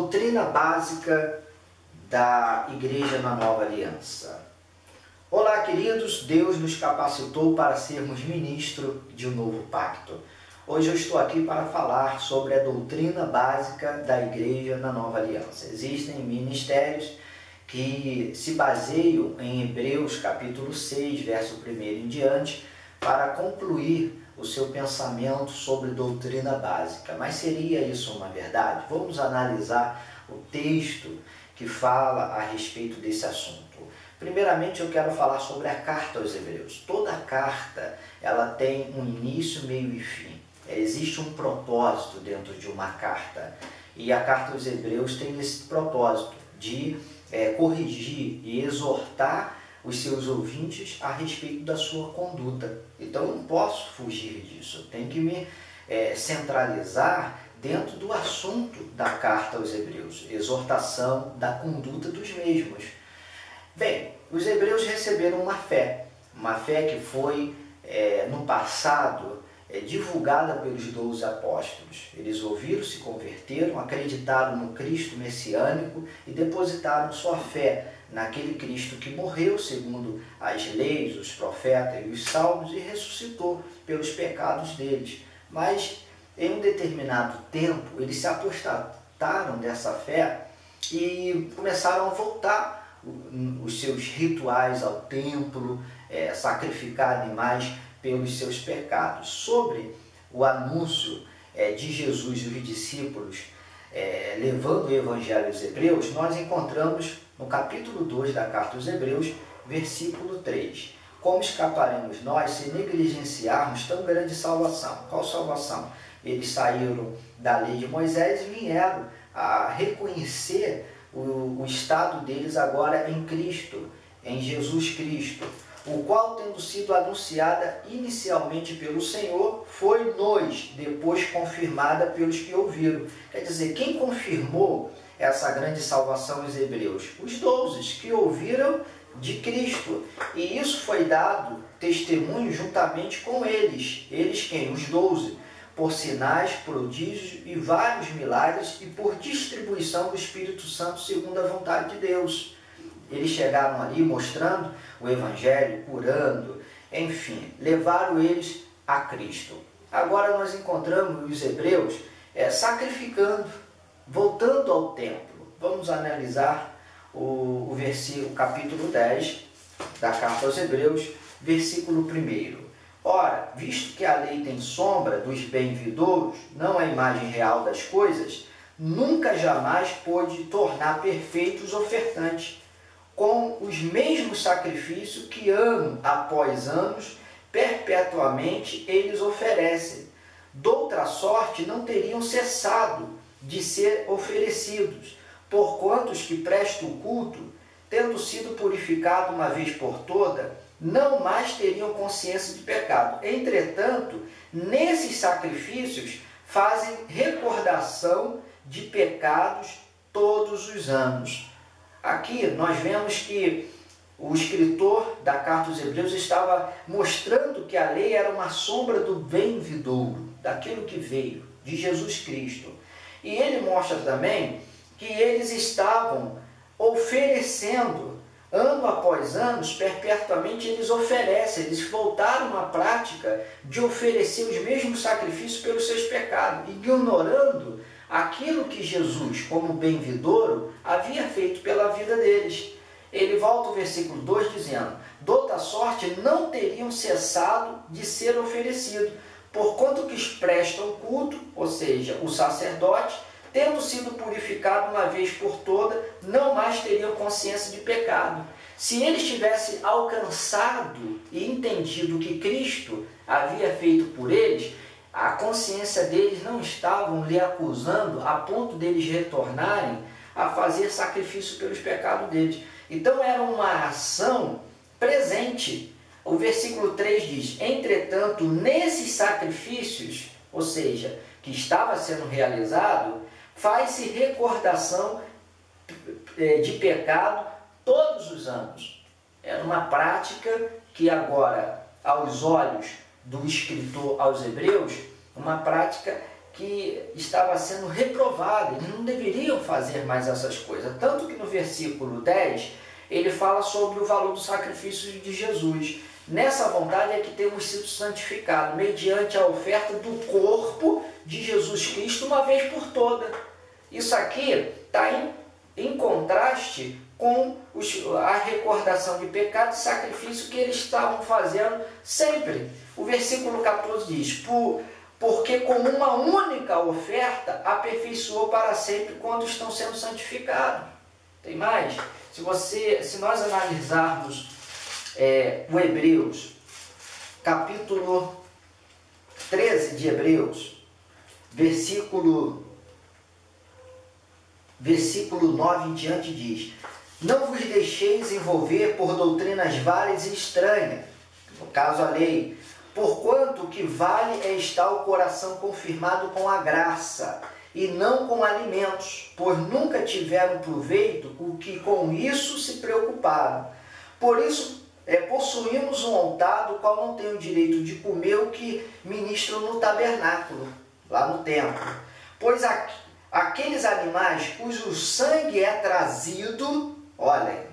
Doutrina básica da Igreja na Nova Aliança. Olá, queridos, Deus nos capacitou para sermos ministro de um novo pacto. Hoje eu estou aqui para falar sobre a doutrina básica da Igreja na Nova Aliança. Existem ministérios que se baseiam em Hebreus capítulo 6, verso 1 em diante, para concluir o seu pensamento sobre doutrina básica. Mas seria isso uma verdade? Vamos analisar o texto que fala a respeito desse assunto. Primeiramente, eu quero falar sobre a carta aos Hebreus. Toda carta, ela tem um início, meio e fim. Existe um propósito dentro de uma carta. E a carta aos Hebreus tem esse propósito de corrigir e exortar os seus ouvintes a respeito da sua conduta. Então, eu não posso fugir disso. Eu tenho que me centralizar dentro do assunto da carta aos Hebreus. Exortação da conduta dos mesmos. Bem, os hebreus receberam uma fé que foi, no passado, divulgada pelos 12 apóstolos. Eles ouviram, se converteram, acreditaram no Cristo messiânico e depositaram sua fé naquele Cristo que morreu segundo as leis, os profetas e os salmos e ressuscitou pelos pecados deles. Mas em um determinado tempo eles se apostataram dessa fé e começaram a voltar os seus rituais ao templo, sacrificar animais pelos seus pecados. Sobre o anúncio de Jesus e os discípulos levando o Evangelho aos Hebreus, nós encontramos no capítulo 2 da carta aos Hebreus, versículo 3. Como escaparemos nós se negligenciarmos tão grande salvação? Qual salvação? Eles saíram da lei de Moisés e vieram a reconhecer o estado deles agora em Cristo, em Jesus Cristo, o qual, tendo sido anunciada inicialmente pelo Senhor, foi-nos depois confirmada pelos que ouviram. Quer dizer, quem confirmou essa grande salvação aos hebreus? Os 12 que ouviram de Cristo. E isso foi dado testemunho juntamente com eles. Eles quem? Os 12. Por sinais, prodígios e vários milagres e por distribuição do Espírito Santo segundo a vontade de Deus. Eles chegaram ali mostrando o Evangelho, curando, enfim, levaram eles a Cristo. Agora nós encontramos os hebreus sacrificando, voltando ao templo. Vamos analisar o versículo, capítulo 10 da carta aos Hebreus, versículo 1. Ora, visto que a lei tem sombra dos bem-vindouros, não a imagem real das coisas, nunca jamais pôde tornar perfeitos os ofertantes, com os mesmos sacrifícios que ano após anos, perpetuamente eles oferecem. Doutra sorte não teriam cessado de ser oferecidos, porquanto os que prestam culto, tendo sido purificado uma vez por toda, não mais teriam consciência de pecado. Entretanto, nesses sacrifícios fazem recordação de pecados todos os anos. Aqui nós vemos que o escritor da carta aos Hebreus estava mostrando que a lei era uma sombra do bem vindouro, daquilo que veio, de Jesus Cristo. E ele mostra também que eles estavam oferecendo, ano após ano, perpetuamente eles oferecem, eles voltaram à prática de oferecer os mesmos sacrifícios pelos seus pecados, ignorando aquilo que Jesus, como bem-vindouro, havia feito pela vida deles. Ele volta ao versículo 2 dizendo: douta sorte não teriam cessado de ser oferecido, porquanto que prestam culto, ou seja, o sacerdote, tendo sido purificado uma vez por toda, não mais teriam consciência de pecado. Se eles tivessem alcançado e entendido o que Cristo havia feito por eles, a consciência deles não estavam lhe acusando a ponto deles retornarem a fazer sacrifício pelos pecados deles. Então era uma ação presente. O versículo 3 diz: entretanto, nesses sacrifícios, ou seja, que estava sendo realizado, faz-se recordação de pecado todos os anos. Era uma prática que agora, aos olhos do escritor aos Hebreus, uma prática que estava sendo reprovada, eles não deveriam fazer mais essas coisas. Tanto que no versículo 10, ele fala sobre o valor do sacrifício de Jesus. Nessa vontade é que temos sido santificados, mediante a oferta do corpo de Jesus Cristo uma vez por toda. Isso aqui está em contraste com a recordação de pecado e sacrifício que eles estavam fazendo sempre. O versículo 14 diz, porque com uma única oferta aperfeiçoou para sempre quando estão sendo santificados. Tem mais? Se nós analisarmos o Hebreus, capítulo 13 de Hebreus, versículo 9 em diante diz, não vos deixeis envolver por doutrinas várias e estranhas, no caso a lei, porquanto o que vale é estar o coração confirmado com a graça, e não com alimentos, pois nunca tiveram proveito o que com isso se preocuparam. Por isso, possuímos um altar do qual não tem o direito de comer o que ministram no tabernáculo, lá no templo. Pois aqueles animais cujo sangue é trazido, olha,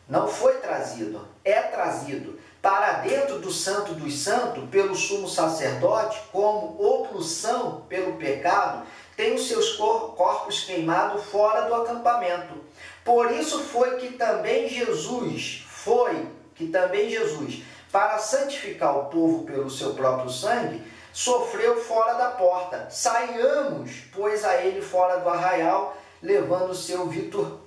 não foi trazido, é trazido para dentro do Santo dos Santos pelo sumo sacerdote, como oblação pelo pecado, tem os seus corpos queimados fora do acampamento. Por isso foi que também Jesus, para santificar o povo pelo seu próprio sangue, sofreu fora da porta. Saiamos, pois, a ele fora do arraial, levando o seu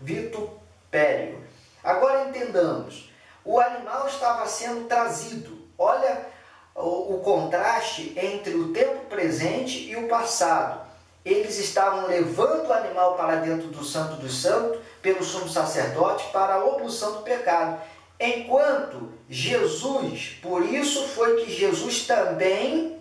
vitupério. Agora entendamos, o animal estava sendo trazido. Olha o contraste entre o tempo presente e o passado. Eles estavam levando o animal para dentro do Santo dos Santos, pelo sumo sacerdote, para a oblação do pecado. Enquanto Jesus, por isso foi que Jesus também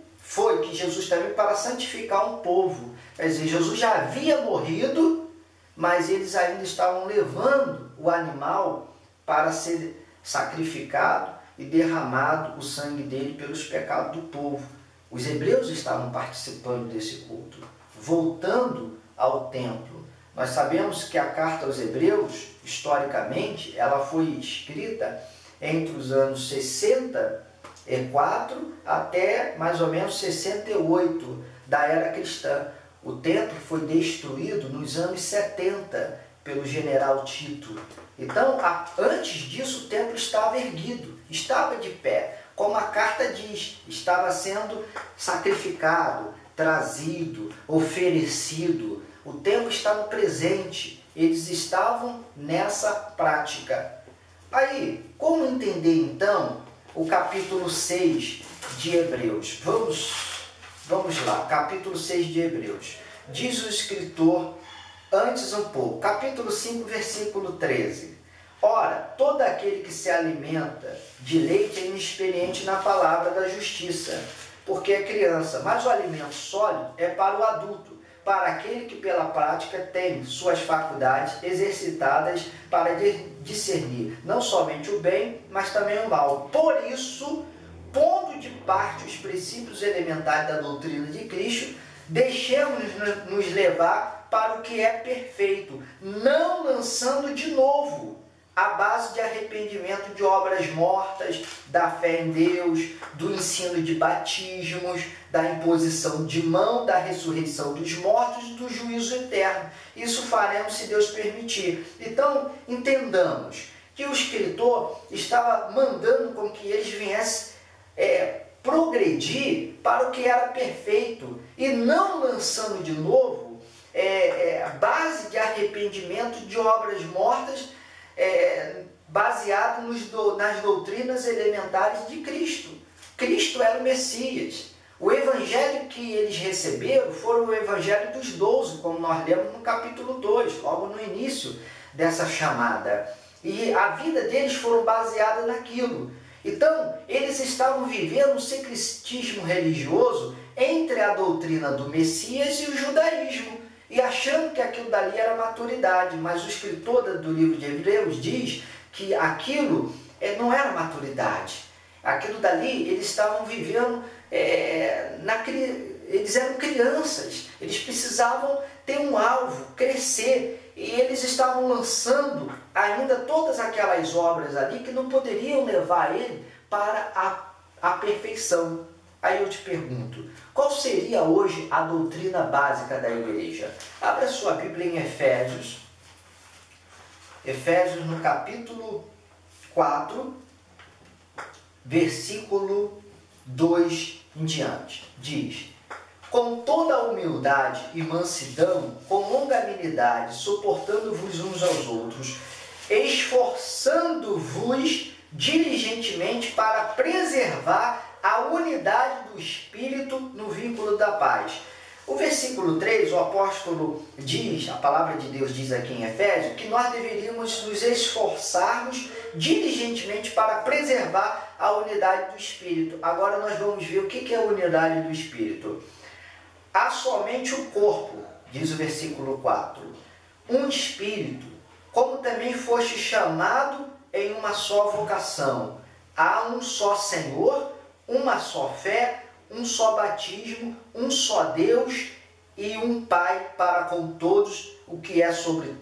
para santificar um povo. Quer dizer, Jesus já havia morrido, mas eles ainda estavam levando o animal para ser sacrificado e derramado o sangue dele pelos pecados do povo. Os hebreus estavam participando desse culto. Voltando ao templo, nós sabemos que a carta aos Hebreus, historicamente, ela foi escrita entre os anos 64 até mais ou menos 68 da era cristã. O templo foi destruído nos anos 70 pelo general Tito. Então, antes disso, o templo estava erguido, estava de pé. Como a carta diz, estava sendo sacrificado, trazido, oferecido. O tempo está no presente. Eles estavam nessa prática. Aí, como entender então o capítulo 6 de Hebreus? Vamos lá, capítulo 6 de Hebreus. Diz o escritor antes um pouco, capítulo 5, versículo 13. Ora, todo aquele que se alimenta de leite é inexperiente na palavra da justiça, porque é criança, mas o alimento sólido é para o adulto, para aquele que pela prática tem suas faculdades exercitadas para discernir não somente o bem, mas também o mal. Por isso, pondo de parte os princípios elementares da doutrina de Cristo, deixemos-nos levar para o que é perfeito, não lançando de novo a base de arrependimento de obras mortas, da fé em Deus, do ensino de batismos, da imposição de mão, da ressurreição dos mortos e do juízo eterno. Isso faremos se Deus permitir. Então, entendamos que o escritor estava mandando com que eles viessem progredir para o que era perfeito e não lançando de novo a base de arrependimento de obras mortas, baseado nas doutrinas elementares de Cristo. Cristo era o Messias. O evangelho que eles receberam foi o evangelho dos 12, como nós lemos no capítulo 2, logo no início dessa chamada. E a vida deles foi baseada naquilo. Então, eles estavam vivendo um secretismo religioso entre a doutrina do Messias e o judaísmo, e achando que aquilo dali era maturidade. Mas o escritor do livro de Hebreus diz que aquilo não era maturidade. Aquilo dali, eles estavam vivendo eles eram crianças, eles precisavam ter um alvo, crescer, e eles estavam lançando ainda todas aquelas obras ali que não poderiam levar ele para a perfeição. Aí eu te pergunto, qual seria hoje a doutrina básica da igreja? Abra sua Bíblia em Efésios no capítulo 4, versículo 2 em diante. Diz: com toda a humildade e mansidão, com longanimidade, suportando-vos uns aos outros, esforçando-vos diligentemente para preservar a unidade do Espírito no vínculo da paz. O versículo 3, o apóstolo diz, a palavra de Deus diz aqui em Efésios, que nós deveríamos nos esforçarmos diligentemente para preservar a unidade do Espírito. Agora nós vamos ver o que é a unidade do Espírito. Há somente o corpo, diz o versículo 4, um Espírito, como também foste chamado em uma só vocação. Há um só Senhor, uma só fé, um só batismo, um só Deus e um Pai para com todos, o que é sobre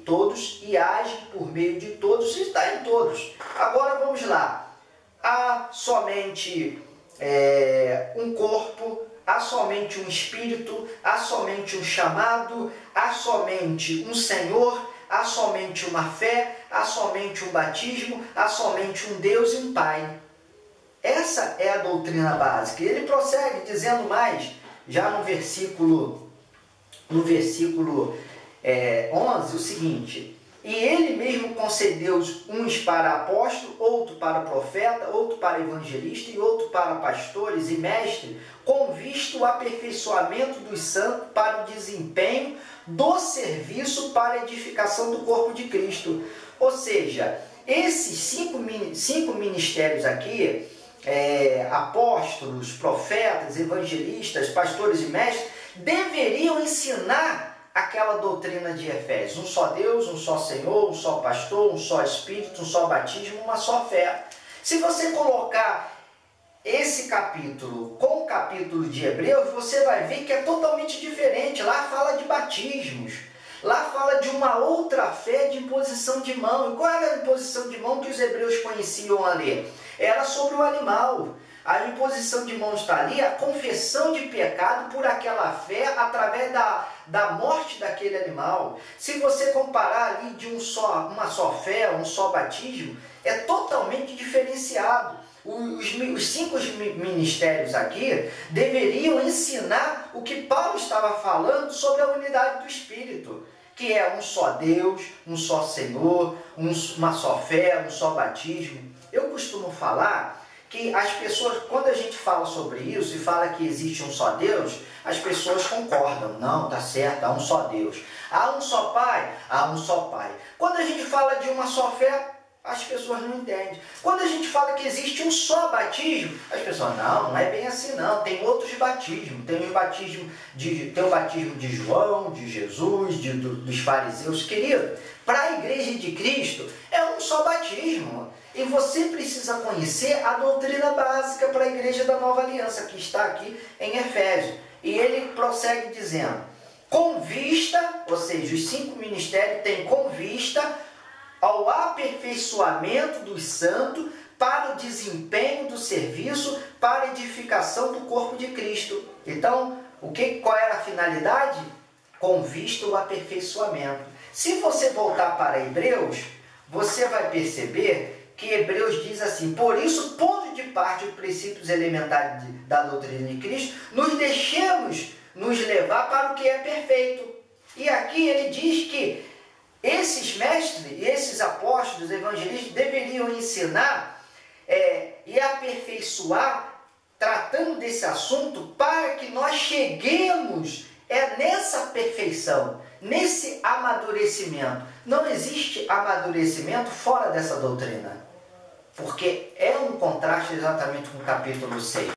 todos e age por meio de todos e está em todos. Agora vamos lá. Há somente um corpo, há somente um Espírito, há somente um chamado, há somente um Senhor, há somente uma fé, há somente um batismo, há somente um Deus e um Pai. Essa é a doutrina básica. Ele prossegue dizendo mais, já no versículo 11, o seguinte: e ele mesmo concedeu uns para apóstolo, outro para profeta, outro para evangelista e outro para pastores e mestres, com vista ao aperfeiçoamento dos santos para o desempenho do serviço para a edificação do corpo de Cristo. Ou seja, esses cinco ministérios aqui, apóstolos, profetas, evangelistas, pastores e mestres, deveriam ensinar aquela doutrina de Efésios: um só Deus, um só Senhor, um só pastor, um só Espírito, um só batismo, uma só fé. Se você colocar esse capítulo com o capítulo de Hebreus, você vai ver que é totalmente diferente. Lá fala de batismos, lá fala de uma outra fé de imposição de mão. E qual era a imposição de mão que os hebreus conheciam ali? Era sobre o animal. A imposição de mãos está ali, a confissão de pecado por aquela fé através da morte daquele animal. Se você comparar ali de uma só fé, um só batismo, é totalmente diferenciado. Os 5 ministérios aqui deveriam ensinar o que Paulo estava falando sobre a unidade do Espírito, que é um só Deus, um só Senhor, uma só fé, um só batismo. Eu costumo falar que as pessoas, quando a gente fala sobre isso e fala que existe um só Deus, as pessoas concordam. Não, tá certo, há um só Deus. Há um só Pai? Há um só Pai. Quando a gente fala de uma só fé, as pessoas não entendem. Quando a gente fala que existe um só batismo, as pessoas, não é bem assim não, tem outros batismos. Tem o batismo de João, de Jesus, dos fariseus. Querido, para a igreja de Cristo é um só batismo. E você precisa conhecer a doutrina básica para a igreja da Nova Aliança, que está aqui em Efésios. E ele prossegue dizendo: com vista, ou seja, os 5 ministérios têm com vista ao aperfeiçoamento dos santos para o desempenho do serviço para a edificação do corpo de Cristo. Então, qual era a finalidade? Com vista ao aperfeiçoamento. Se você voltar para Hebreus, você vai perceber que Hebreus diz assim: por isso, pondo de parte os princípios elementares da doutrina de Cristo, nos deixemos nos levar para o que é perfeito. E aqui ele diz que esses mestres e esses apóstolos, evangelistas, deveriam ensinar e aperfeiçoar, tratando desse assunto, para que nós cheguemos nessa perfeição, nesse amadurecimento. Não existe amadurecimento fora dessa doutrina, porque é um contraste exatamente com o capítulo 6.